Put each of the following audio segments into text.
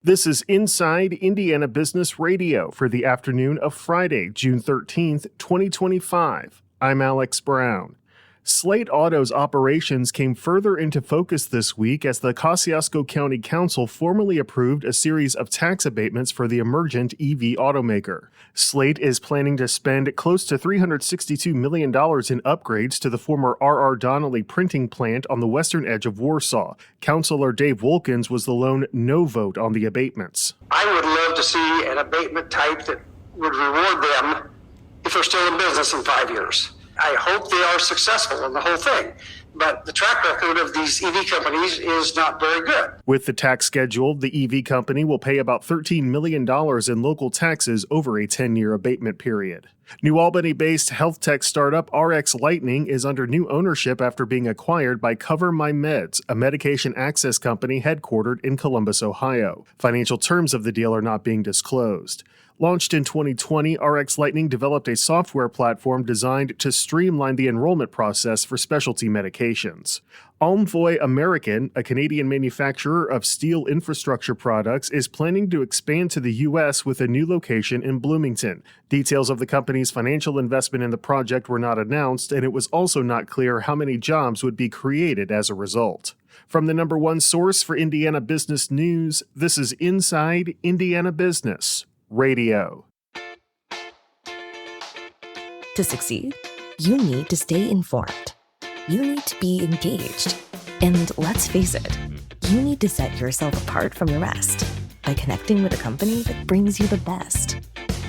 This is Inside Indiana Business Radio for the afternoon of Friday, June 13th, 2025. I'm Alex Brown. Slate Auto's operations came further into focus this week as the Kosciusko County Council formally approved a series of tax abatements for the emergent EV automaker. Slate is planning to spend close to $362 million in upgrades to the former R.R. Donnelley printing plant on the western edge of Warsaw. Councilor Dave Wolkins was the lone no vote on the abatements. I would love to see an abatement type that would reward them if they're still in business in 5 years. I hope they are successful in the whole thing, but the track record of these EV companies is not very good. With the tax schedule, the EV company will pay about $13 million in local taxes over a 10-year abatement period. New Albany-based health tech startup RxLighting is under new ownership after being acquired by Cover My Meds, a medication access company headquartered in Columbus, Ohio. Financial terms of the deal are not being disclosed. Launched in 2020, RxLighting developed a software platform designed to streamline the enrollment process for specialty medications. Envoy American, a Canadian manufacturer of steel infrastructure products, is planning to expand to the U.S. with a new location in Bloomington. Details of the company's financial investment in the project were not announced, and it was also not clear how many jobs would be created as a result. From the number one source for Indiana business news, this is Inside Indiana Business Radio. To succeed, you need to stay informed. You need to be engaged. And let's face it, you need to set yourself apart from the rest by connecting with a company that brings you the best.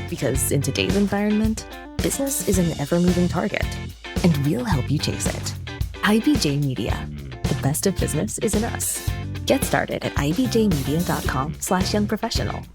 Because in today's environment, business is an ever-moving target, and we'll help you chase it. IBJ Media. The best of business is in us. Get started at ibjmedia.com/youngprofessional.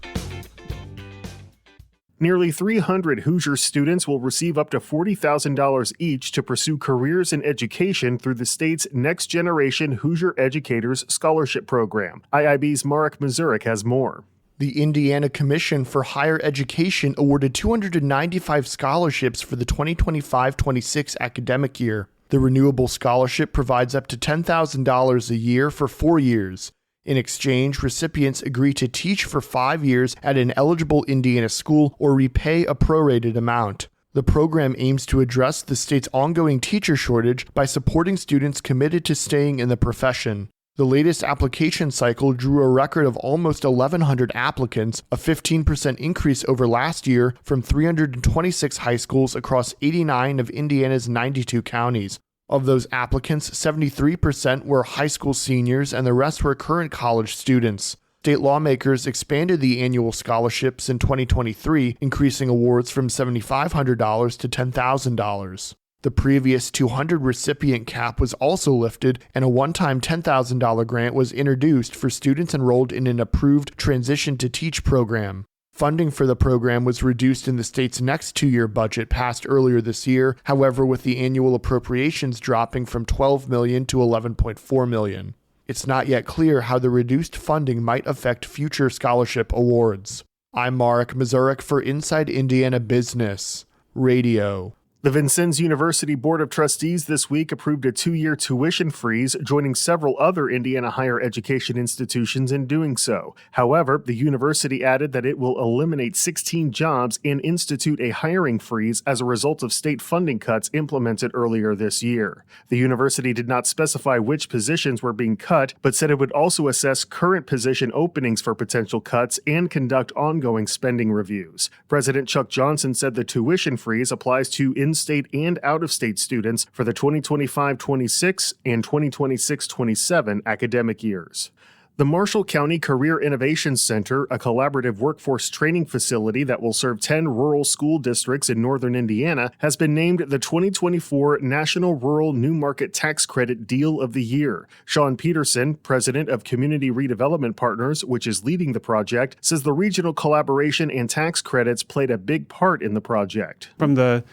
Nearly 300 Hoosier students will receive up to $40,000 each to pursue careers in education through the state's Next Generation Hoosier Educators Scholarship Program. IIB's Marek Mazurek has more. The Indiana Commission for Higher Education awarded 295 scholarships for the 2025-26 academic year. The renewable scholarship provides up to $10,000 a year for 4 years. In exchange, recipients agree to teach for 5 years at an eligible Indiana school or repay a prorated amount. The program aims to address the state's ongoing teacher shortage by supporting students committed to staying in the profession. The latest application cycle drew a record of almost 1,100 applicants, a 15% increase over last year from 326 high schools across 89 of Indiana's 92 counties. Of those applicants, 73% were high school seniors and the rest were current college students. State lawmakers expanded the annual scholarships in 2023, increasing awards from $7,500 to $10,000. The previous 200 recipient cap was also lifted, and a one-time $10,000 grant was introduced for students enrolled in an approved Transition to Teach program. Funding for the program was reduced in the state's next 2-year budget passed earlier this year, however, with the annual appropriations dropping from $12 million to $11.4 million. It's not yet clear how the reduced funding might affect future scholarship awards. I'm Marek Mazurek for Inside Indiana Business Radio. The Vincennes University Board of Trustees this week approved a 2-year tuition freeze, joining several other Indiana higher education institutions in doing so. However, the university added that it will eliminate 16 jobs and institute a hiring freeze as a result of state funding cuts implemented earlier this year. The university did not specify which positions were being cut, but said it would also assess current position openings for potential cuts and conduct ongoing spending reviews. President Chuck Johnson said the tuition freeze applies to in-state and out-of-state students for the 2025-26 and 2026-27 academic years. The Marshall County Career Innovation Center, a collaborative workforce training facility that will serve 10 rural school districts in northern Indiana, has been named the 2024 National Rural New Market Tax Credit Deal of the Year. Sean Peterson, president of Community Redevelopment Partners, which is leading the project, says the regional collaboration and tax credits played a big part in the project. From the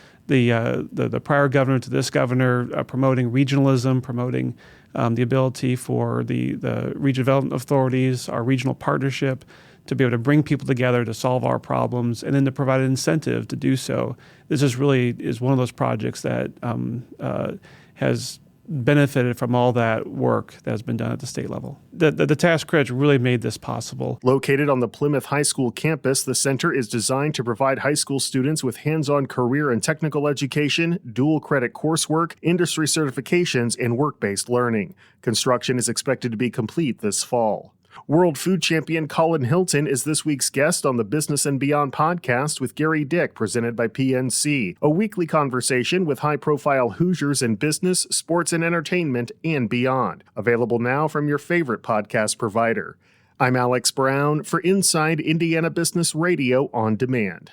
prior governor to this governor, promoting regionalism, promoting the ability for the regional development authorities, our regional partnership, to be able to bring people together to solve our problems, and then to provide an incentive to do so. This is one of those projects that has benefited from all that work that has been done at the state level. The tax credits really made this possible. Located on the Plymouth High School campus, the center is designed to provide high school students with hands-on career and technical education, dual credit coursework, industry certifications, and work-based learning. Construction is expected to be complete this fall. World Food Champion Colin Hilton is this week's guest on the Business and Beyond podcast with Gary Dick, presented by PNC, a weekly conversation with high-profile Hoosiers in business, sports, and entertainment, and beyond. Available now from your favorite podcast provider. I'm Alex Brown for Inside Indiana Business Radio on Demand.